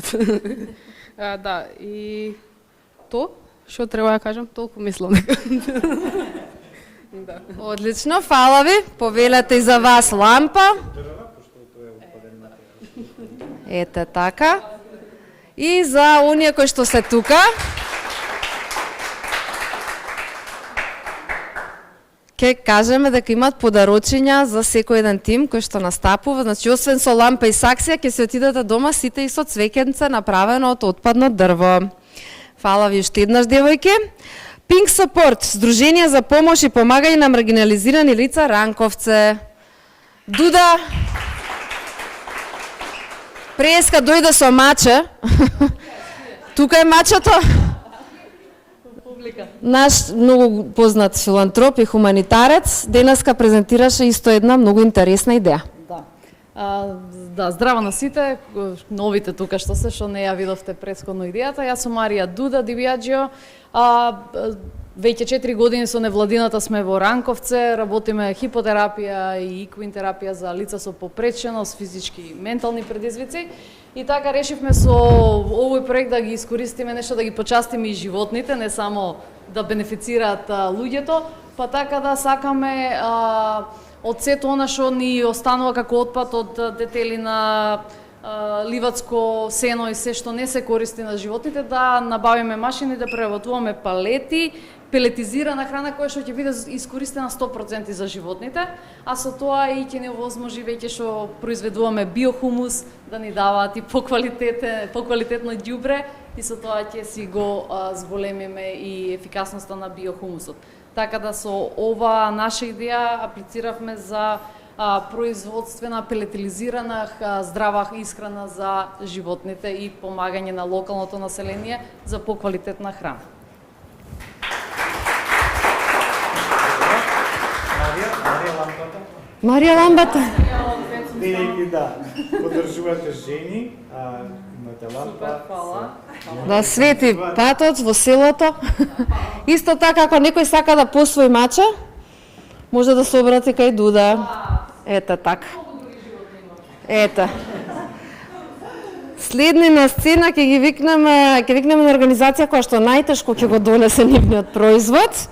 Да, и то, што треба да кажам, толку мислам. Да. Одлично, фала ви. Повелете и за вас лампа. Ете така. И за оние кои што се тука, ќе кажеме дека имат подарочиња за секој еден тим кој што настапува. Значи, освен со лампа и саксија, ќе се отидете дома сите и со цвеќенце направено од отпадно дрво. Фала ви уште еднаш, девојки. Pink Support, Сдружение за помош и помагање на маргинализирани лица Ранковце. Дуда преска дојде со маче. Тука е мачето. Наш многу познат филантроп и хуманитарец денеска презентираше исто една многу интересна идеја. Да, здраво на сите, новите тука што не ја видовте претходно идејата. Јас сум Марија Дуда Дивијаџио. Веќе 4 години со невладината сме во Ранковце, работиме хипотерапија и иквин-терапија за лица со попреченост, физички и ментални предизвици. И така решивме со овој проект да ги искористиме нешто, да ги почастиме и животните, не само да бенефицираат луѓето, па така да сакаме од сето она што ни останува како отпад од детелина, ливацко сено и се што не се користи на животните, да набавиме машини да преработуваме палети, пелетизирана храна која што ќе биде искористена 100% за животните, а со тоа и ќе ни овозможи веќе што произведуваме биохумус да ни даваат и поквалитетно ѓубре и со тоа ќе си го зголемиме и ефикасноста на биохумусот. Така да со ова наша идеја аплициравме за производствена пелетилизирана здрава исхрана за животните и помагање на локалното население за поквалитетна храна. Марија Ламбата. Бидејќи да поддржувате жени, имате лампа. Да свети патот во селото. Исто така, ако некој сака да посвои мача, може да се обрати кај Дуда. Ета така. Ета. Следни на сцена ќе ги викнеме на организација која што најтешко ќе го донесе нивниот производ.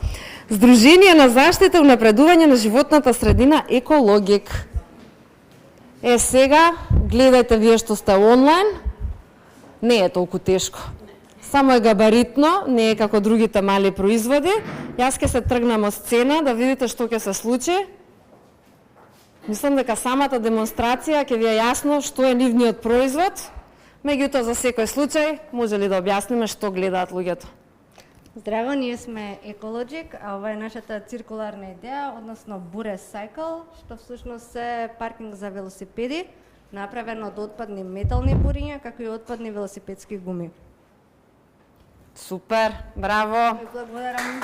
Сдружение на заштита и унапредување на животната средина Екологик. Сега, гледајте вие што сте онлайн, не е толку тешко. Само е габаритно, не е како другите мали производи. Јас ќе се тргнам од сцена да видите што ќе се случи. Мислам дека самата демонстрација ќе ви е јасно што е нивниот производ. Меѓутоа, за секој случај, може ли да објасниме што гледаат луѓето? Здраво, ние сме Екологик, а ова е нашата циркуларна идеја, односно Бурес Cycle, што всушност е паркинг за велосипеди, направен од отпадни метални буриња, како и отпадни велосипедски гуми. Супер, браво! Благодарам.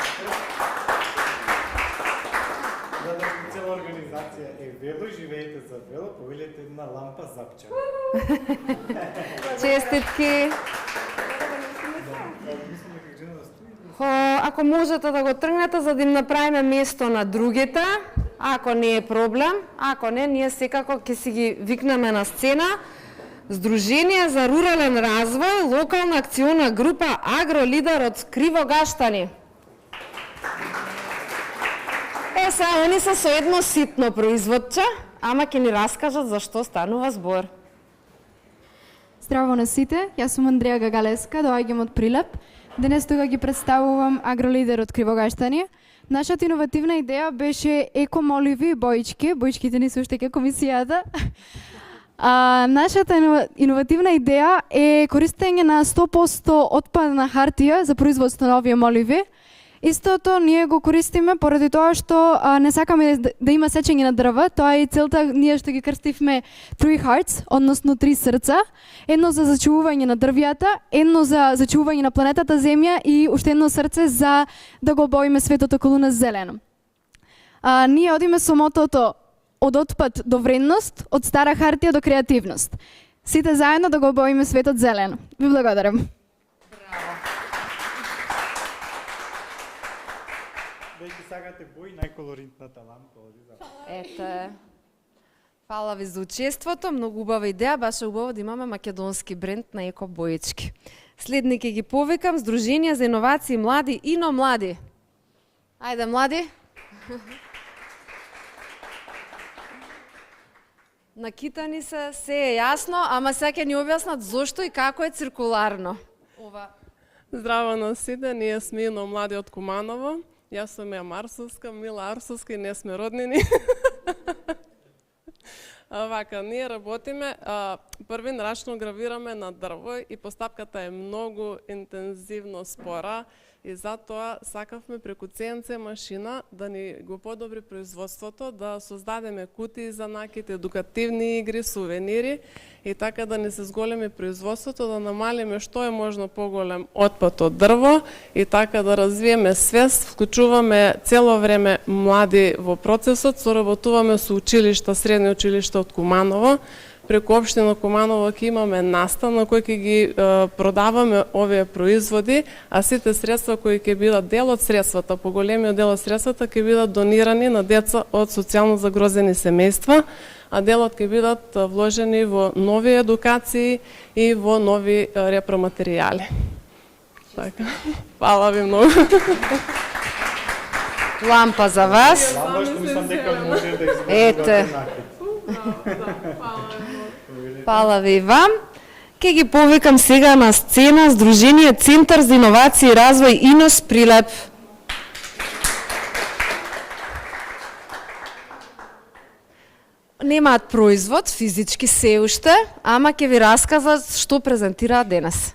Цела организација е вело, живеете за вело, повелете една лампа запча. Честитки! Ако можете да го тргнете за да им направиме место на другите, ако не е проблем, ако не, ние секако ќе си ги викнеме на сцена. Сдружение за рурален развој, локална акциона група Агролидер од Кривогаштани. Сега, они се со едно ситно производче, ама ќе ни раскажат за што станува збор. Здраво на сите, јас сум Андреја Гагалеска, доаѓам од Прилеп. Денес тука ги представувам Агролидер од Кривогаштани. Нашата иновативна идеја беше еко-моливи боички, боичките ни се уште ке комисијата. Нашата иновативна идеја е користење на 100% отпадна хартија за производство на овие моливи. Истото ние го користиме поради тоа што не сакаме да има сечење на дрва, тоа е и целта ние што ги крстивме Three Hearts, односно 3 срца, едно за зачувување на дрвјата, едно за зачувување на планетата Земја и уште едно срце за да го обоиме светот околу нас зелено. Ние одиме со мотото од отпад до вредност, од стара хартија до креативност. Сите заедно да го обоиме светот зелено. Ви благодарам. Веќе сакате бој, најколоритната лампа оди за. Ете. Фала ви за учеството, многу убава идеја, баше убаво да имаме македонски бренд на еко боечки. Следни ќе ги повикам Сдружение за иновации млади Ино Млади. Ајде млади. Накитани се е јасно, ама сега ќе ни објаснат зошто и како е циркуларно. Здраво на сите, ние сме Ино Млади од Куманово. Јас сум Мија Марсовска, Мила Арсовска и ние сме роднини. Вака, ние работиме, првин рачно гравираме на дрво и постапката е многу интензивно спора и затоа сакавме преку CNC машина да ни го подобри производството, да создадеме кутии за накид, едукативни игри, сувенири и така да ни се зголеми производството, да намалиме што е можно поголем отпад од дрво и така да развиеме свест, вклучуваме цело време млади во процесот, соработуваме со училишта, средни училишта од Куманово, преку општина Куманово ќе имаме настан на кој ќе ги продаваме овие производи, а сите средства кои ќе бидат дел од средствата, поголемиот дел од средствата ќе бидат донирани на деца од социјално загрозени семејства, а делот ќе бидат вложени во нови едукации и во нови репроматеријали. Така. Фала ви многу. Лампа за вас. Лампа што мислам дека може да изгледа. Ете. Фала ви вам. Ке ги повикам сега на сцена Сдружение Центар за иновации и развој Инос Прилеп. Немаат производ физички се уште, ама ќе ви раскажат што презентираат денес.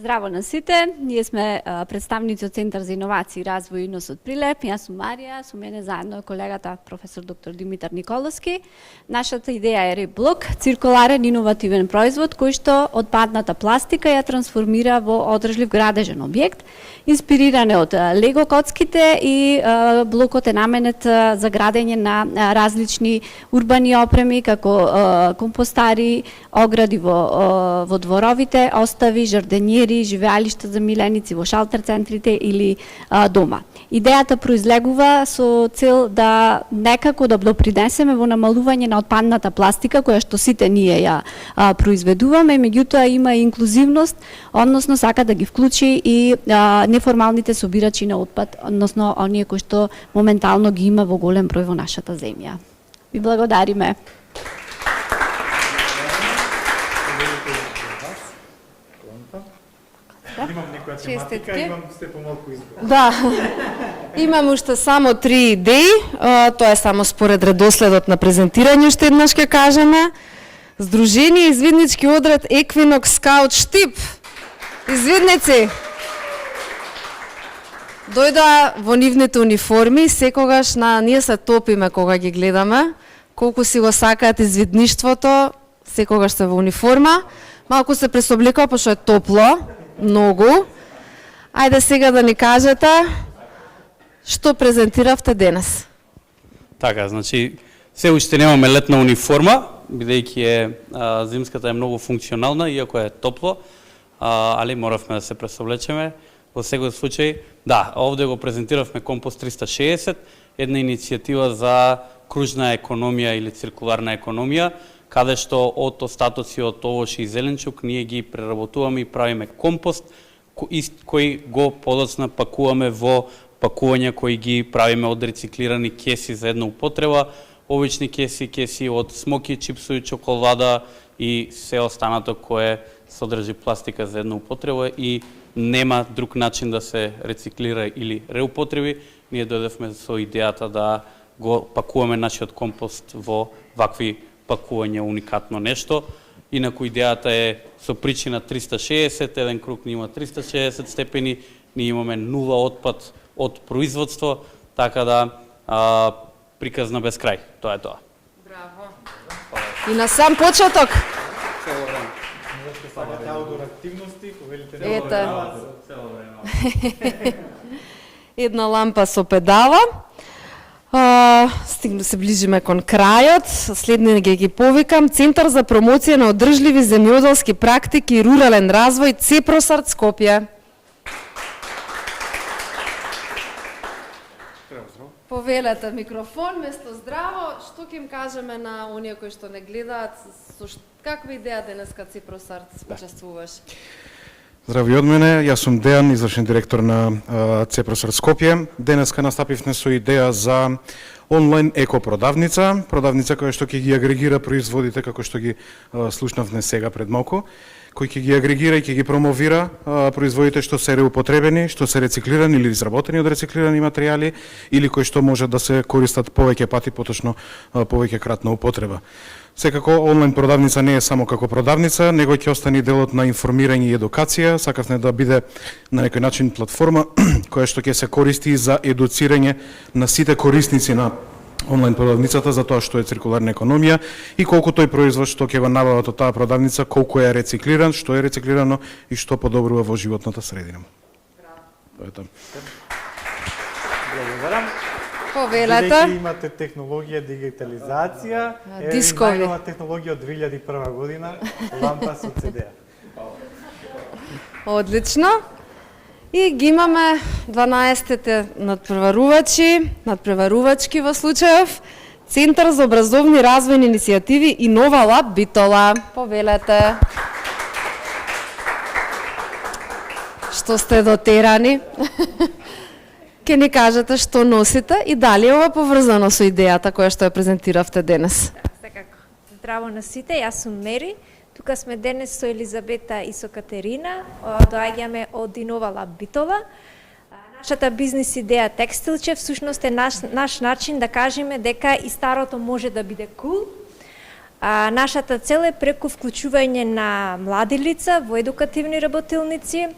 Здраво на сите, ние сме представници од Центар за иновации и развој Инос од Прилеп. Јас сум Марија, со мене заедно е колегата професор доктор Димитар Николовски. Нашата идеја е реблок, циркуларен иновативен производ кој што отпадната пластика ја трансформира во одржлив градежен објект, инспириран од лего коцките и блокот е наменет за градење на различни урбани опреми како компостари, огради во дворовите, остави, жардениери, живеалишта за миленици во шалтер центрите или дома. Идејата произлегува со цел да некако да допринесеме во намалување на отпадната пластика која што сите ние ја произведуваме, меѓутоа има и инклузивност, односно сака да ги вклучи и неформалните собирачи на отпад, односно оние кои што моментално ги има во голем број во нашата земја. Ви благодариме. Имам некоја тематика, имам сте помалку избор. Да, имам уште само 3 идеи, тоа е само според редоследот на презентирање, уште еднаш ќе кажеме. Сдружение извиднички одред Еквинокс Скаут Штип. Извидници. Дојда во нивните униформи, секогаш ние се топиме кога ги гледаме. Колку си го сакаат извидништвото, секогаш се во униформа. Малку се пресоблекува, пошто е топло. Многу. Ајде сега да ни кажете што презентиравте денес. Така, значи, се уште немаме летна униформа, бидејќи зимската е многу функционална, иако е топло, али моравме да се пресоблечеме. Во секој случај, да, овде го презентиравме Компост 360, една иницијатива за кружна економија или циркуларна економија, каде што од остатоци од овош и зеленчук ние ги преработуваме и правиме компост кој го подоцна пакуваме во пакувања кои ги правиме од рециклирани кеси за една употреба, обични кеси од смоки, чипсови, чоколада и се останато кое содржи пластика за една употреба и нема друг начин да се рециклира или реупотреби. Ние дојдевме со идејата да го пакуваме нашиот компост во вакви пакување, уникатно нешто. Инаку идејата е со причина 360, еден круг ни има 360 степени, ние имаме нула отпад од производство, така да приказ на безкрај. Тоа е тоа. Браво. И на сам почеток. Цело време. Сакате аутдор активности, повелите да ете. Една лампа со педала. Стигна се ближиме кон крајот. Следни ги повикам. Центар за промоција на одржливи земјоделски практики и рурален развој Цепросард Скопје. Повелете микрофон, место здраво. Што ќе им кажеме на оние кои што не гледаат? Каква идеја денеска Цепросард учествуваш? Здрави од мене, јас сум Дејан, извршен директор на Цепросард Скопје. Денеска настапивме со идеја за онлайн екопродавница, продавница која што ќе ги агрегира производите како што ги слушнавме сега пред малку, кој ќе ги агрегира и ќе ги промовира производите што се реупотребени, што се рециклирани или изработени од рециклирани материјали или кои што може да се користат повеќе пати, поточно повеќе кратна употреба. Секако, онлайн продавница не е само како продавница, него ќе остане делот на информирање и едукација. Сакавме да биде на некој начин платформа која што ќе се користи за едуцирање на сите корисници на онлайн продавницата за тоа што е циркуларна економија и колку тој производ што ќе го набават од таа продавница, колку е рециклиран, што е рециклирано и што подобрува во животната средина. Тоа е тоа. Благодарам. Повелете. Бидејќи имате технологија, дигитализација, Дискови. најнова технологија од 2001 година, лампа со CD. Одлично. И ги имаме 12-те надпреварувачки во случајов, Центар за образовни развојни иницијативи и Нова Лаб Битола. Повелете. Што сте дотерани. Ке ни кажете што носите и дали е ова поврзано со идејата која што ја презентиравте денес. Секако. Здраво на сите, јас сум Мери. Тука сме денес со Елизабета и со Катерина. Доаѓаме од Нова Лаб Битола. Нашата бизнис идеја Текстилче всушност е наш начин да кажеме дека и старото може да биде кул. Нашата цел е преку вклучување на млади лица во едукативни работилници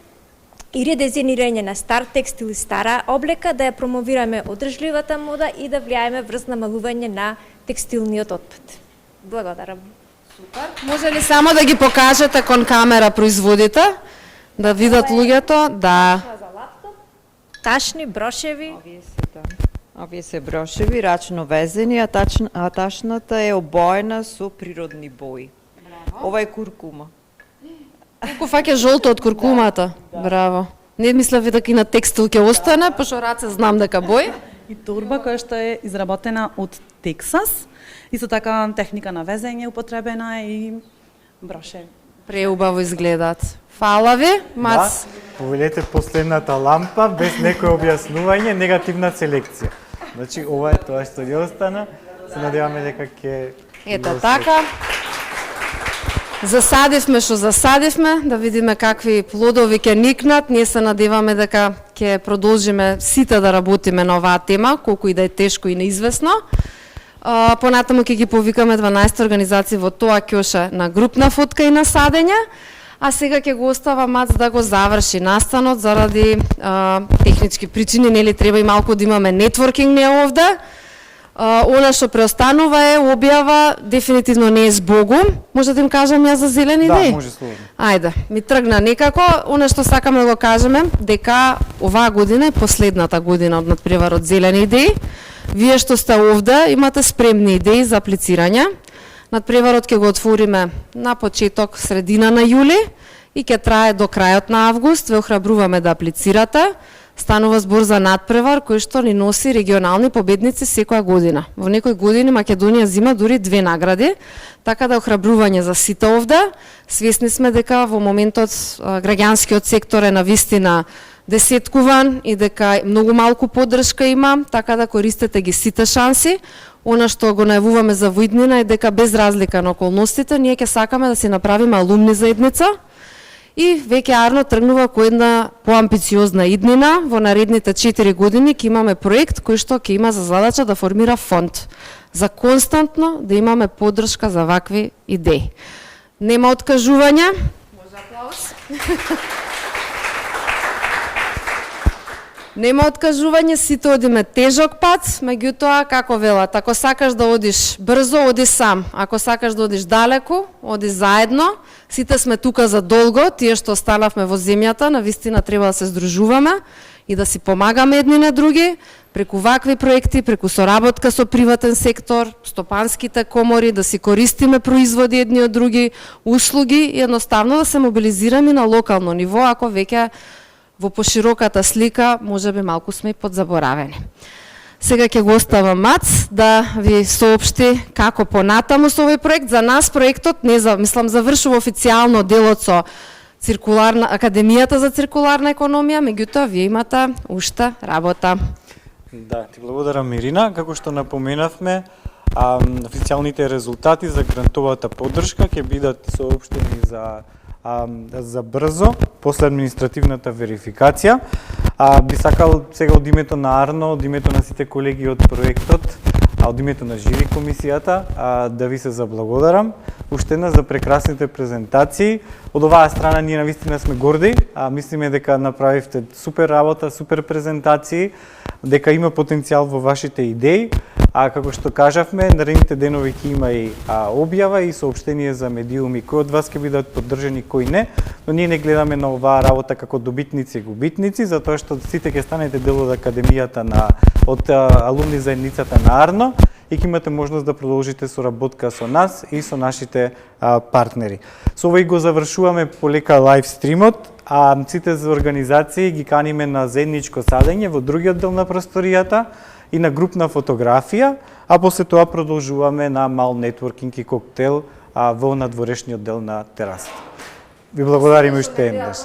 и редизајнирање на стар текстил и стара облека, да ја промовираме одржливата мода и да влијаеме врз намалување на текстилниот отпад. Благодарам. Супер. Може ли само да ги покажете кон камера производите, да видат луѓето? Да. Ташни, брошеви. Овие се брошеви, рачно везени, а ташната е обоена со природни бои. Ова е куркума. Колку фаќа жолто од куркумата. Браво. Не мислев дека и на текстил ќе остане, пошто раце знам дека бои. И торба која што е изработена од Тексас. Исто така техника на везење употребена и брошеви. Преубаво изгледаат. Фала ви, Мац. Да, повелете последната лампа без некој објаснување, негативна селекција. Значи ова е тоа што ја остана. Се надеваме дека ќе Ето така. Засадивме што засадивме, да видиме какви плодови ќе никнат. Ние се надеваме дека ќе продолжиме сите да работиме на оваа тема, колку и да е тешко и неизвестно. Понатаму ќе ги повикаме 12 организации во тоа ќоше на групна фотка и на садење, а сега ќе го остава Мац да го заврши настанот заради технички причини, нели треба и малку да имаме нетворкинг не овде. Она што преостанува е објава, дефинитивно не е збогум. Може да им кажам ја за зелени идеи? Да, може слободно. Ајде, ми тргна некако. Она што сакаме да го кажеме, дека оваа година е последната година од надпреварот Зелени идеи. Вие што сте овде имате спремни идеи за аплицирање. Надпреварот ќе го отвориме на почеток, средина на јули и ќе трае до крајот на август. Ве охрабруваме да аплицирате. Станува збор за надпревар кој што ни носи регионални победници секоја година. Во некои години Македонија зима дури 2 награди, така да охрабрување за сите овде. Свесни сме дека во моментот граѓанскиот сектор е навистина десеткуван и дека многу малку поддршка има, така да користете ги сите шанси. Она што го најавуваме за во иднина е дека без разлика на околностите, ние ќе сакаме да си направиме алумни заедница и веќе Арно тргнува кој една поамбициозна иднина. Во наредните 4 години ќе имаме проект кој што ќе има за задача да формира фонд за константно да имаме поддршка за вакви идеи. Нема откажување. Може аплауз. Нема откажување, сите одиме тежок пат, меѓутоа, како велат, ако сакаш да одиш брзо, оди сам. Ако сакаш да одиш далеку, оди заедно. Сите сме тука за долго, тие што останавме во земјата, навистина треба да се здружуваме и да си помагаме едни на други, преку вакви проекти, преку соработка со приватен сектор, стопанските комори, да си користиме производи едни од други, услуги и едноставно да се мобилизираме на локално ниво, ако веќе во пошироката слика можеби малку сме и подзаборавени. Сега ќе го оставам Мац да ви соопшти како понатаму со овој проект. За нас проектот завршува официјално делот со Академијата за циркуларна економија, меѓутоа вие имате уште работа. Да, ти благодарам Ирина. Како што напоменавме, официјалните резултати за грантовата поддршка ќе бидат соопштени за брзо, после административната верификација. Би сакал сега од името на Арно, од името на сите колеги од проектот, од името на жири комисијата, да ви се заблагодарам уште една за прекрасните презентации. Од оваа страна ние навистина сме горди, мислиме дека направивте супер работа, супер презентации, дека има потенцијал во вашите идеи. А како што кажавме, наредните денови ќе има и објава и соопштение за медиуми кои од вас ќе бидат поддржани, кои не, но ние не гледаме на оваа работа како добитници и губитници, затоа што сите ќе станете дел од академијата од алумни заедницата на Арно и ќе имате можност да продолжите соработка со нас и со нашите партнери. Со овој го завршуваме полека лайв стримот, а сите за организации ги каниме на заедничко садење во другиот дел на просторијата и на групна фотографија, а после тоа продолжуваме на мал нетворкинг и коктел во надворешниот дел на терасата. Ви благодариме уште еднаш.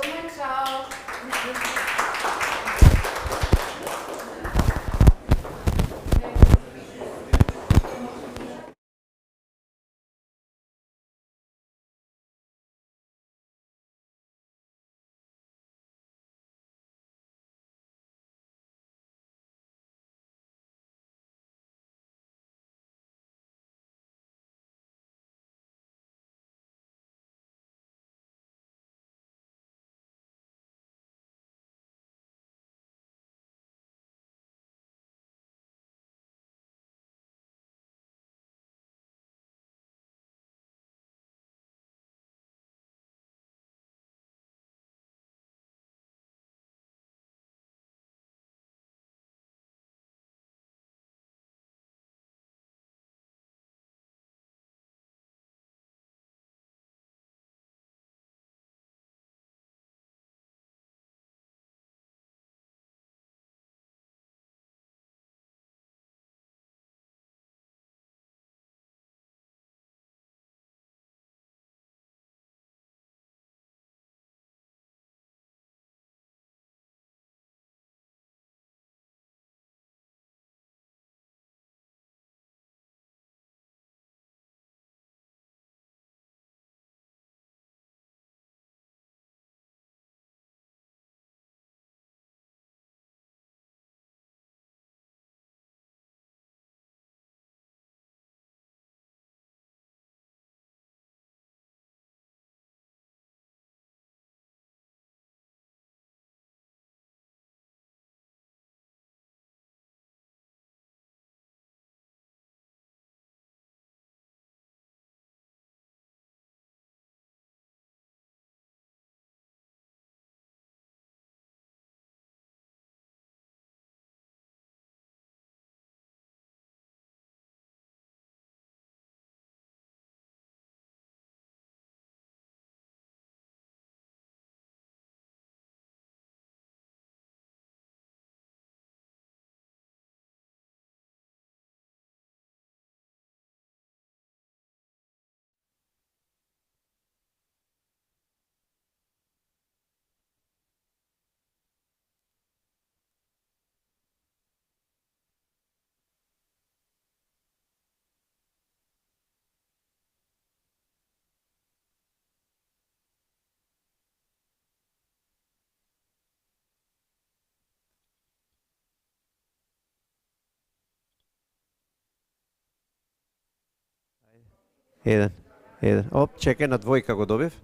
Еден. Оп, чекај, на двојка го добив.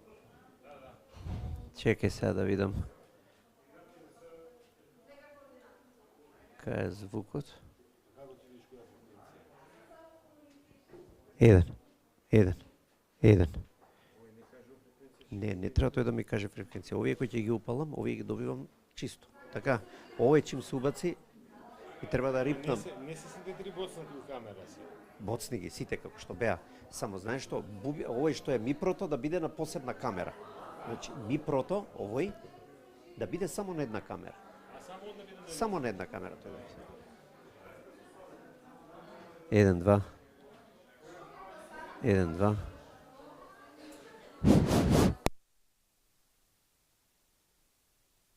Чекај сега да видам. Кај е звукот? Еден. Не треба тој да ми каже фреквенција. Овие кои ќе ги упалам, овие ги добивам чисто. Така, овој чим се убаци и треба да рипнам. Не се сите три боцнати у камера си. Боцни ги сите како што беа. Само знаеш што, овој што е мипрото да биде на посебна камера. Значи мипрото, овој да биде само на една камера. Само на една камера тој да биде. 1, 2.